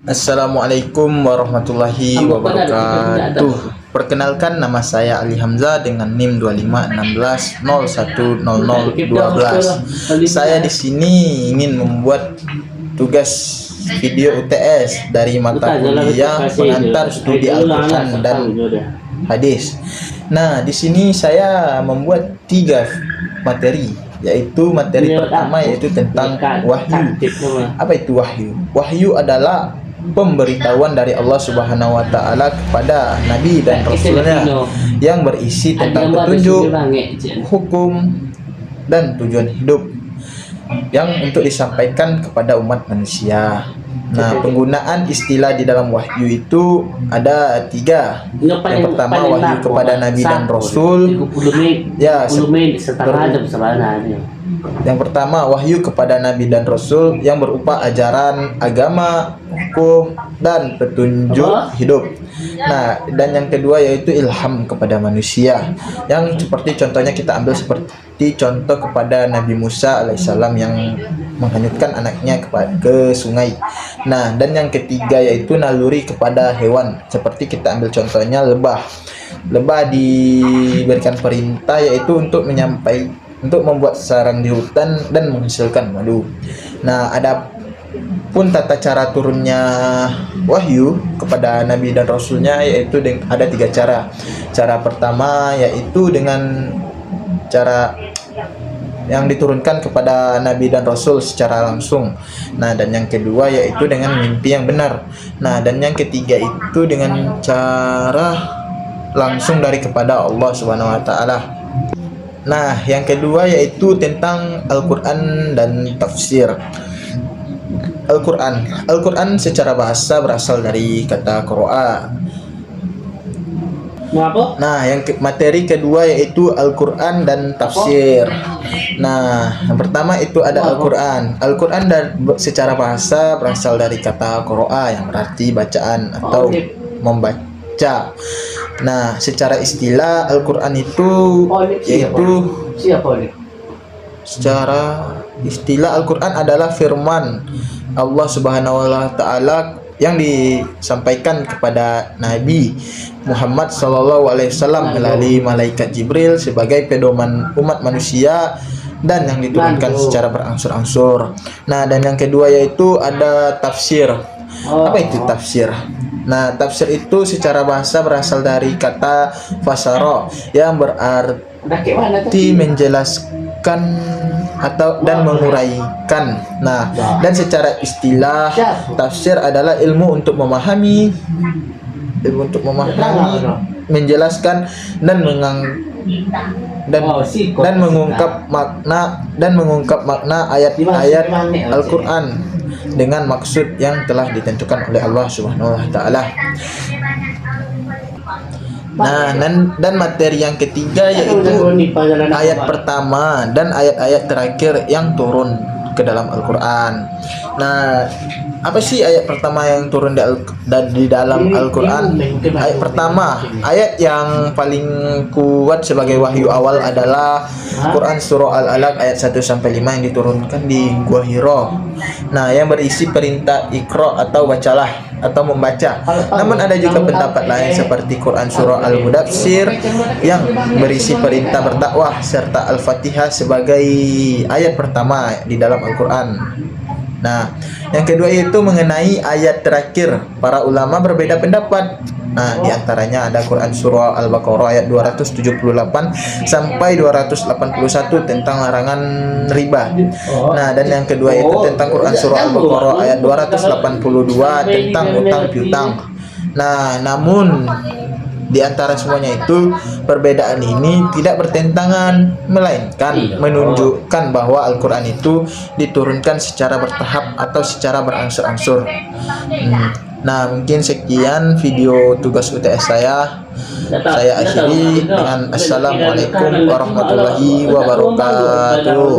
Assalamualaikum warahmatullahi wabarakatuh. Perkenalkan, nama saya Ali Hamzah dengan NIM 2516010012. Saya di sini ingin membuat tugas video UTS dari mata kuliah pengantar studi Al-Quran dan hadis. Nah, di sini saya membuat 3 materi, yaitu materi pertama yaitu tentang wahyu. Apa itu wahyu? Wahyu adalah pemberitahuan dari Allah Subhanahu wa taala kepada nabi dan rasulnya yang berisi tentang petunjuk, hukum, dan tujuan hidup yang untuk disampaikan kepada umat manusia. Nah, penggunaan istilah di dalam wahyu itu ada 3. Yang pertama, wahyu kepada nabi dan rasul. Yang pertama, wahyu kepada nabi dan rasul yang berupa ajaran agama, hukum, dan petunjuk hidup. Nah, dan yang kedua yaitu ilham kepada manusia, yang seperti contohnya kita ambil seperti contoh kepada Nabi Musa alaihissalam yang menghanyutkan anaknya ke sungai. Nah, dan yang ketiga yaitu naluri kepada hewan, seperti kita ambil contohnya lebah. Lebah diberikan perintah yaitu untuk membuat sarang di hutan dan menghasilkan madu. Nah, ada pun tata cara turunnya wahyu kepada nabi dan rasulnya yaitu ada 3 cara. Cara pertama yaitu dengan cara yang diturunkan kepada nabi dan rasul secara langsung. Nah, dan yang kedua yaitu dengan mimpi yang benar. Nah, dan yang ketiga itu dengan cara langsung dari kepada Allah Subhanahu wa taala. Nah, yang kedua yaitu tentang Al-Quran dan tafsir. Al-Quran secara bahasa berasal dari kata qira'a. Nah, yang materi kedua yaitu Al-Quran dan tafsir. Nah, yang pertama itu ada Al-Quran. Al-Quran secara bahasa berasal dari kata qira'a yang berarti bacaan atau membaca. Nah, secara istilah Al-Quran itu yaitu secara istilah Al-Quran adalah firman Allah Subhanahu wa taala yang disampaikan kepada Nabi Muhammad SAW melalui malaikat Jibril sebagai pedoman umat manusia dan yang diturunkan secara berangsur-angsur. Nah, dan yang kedua yaitu ada tafsir. Apa itu tafsir? Nah, tafsir itu secara bahasa berasal dari kata fasara yang berarti menjelaskan dan menguraikan. Nah, dan secara istilah tafsir adalah ilmu untuk memahami, menjelaskan dan mengungkap makna ayat-ayat Al-Quran dengan maksud yang telah ditentukan oleh Allah Subhanahu wa taala. Nah, dan materi yang ketiga yaitu ayat pertama dan ayat-ayat terakhir yang turun ke dalam Al-Quran. Nah, apa sih ayat pertama yang turun di dalam Al-Quran? Ayat pertama, ayat yang paling kuat sebagai wahyu awal adalah Quran Surah Al-Alaq ayat 1-5 yang diturunkan di Gua Hiro. Nah, yang berisi perintah Iqra atau bacalah atau membaca. Namun ada juga pendapat lain seperti Quran Surah Al-Mudaththir yang berisi perintah berdakwah serta Al-Fatihah sebagai ayat pertama di dalam Al-Quran. Nah, yang kedua itu mengenai ayat terakhir. Para ulama berbeda pendapat. Nah, diantaranya ada Quran Surah Al-Baqarah ayat 278 sampai 281 tentang larangan riba. Nah, dan yang kedua itu tentang Quran Surah Al-Baqarah ayat 282 tentang utang piutang. Nah, namun di antara semuanya itu perbedaan ini tidak bertentangan, melainkan menunjukkan bahwa Al-Quran itu diturunkan secara bertahap atau secara berangsur-angsur. Nah, mungkin sekian video tugas UTS saya. Saya akhiri dengan Assalamualaikum warahmatullahi wabarakatuh.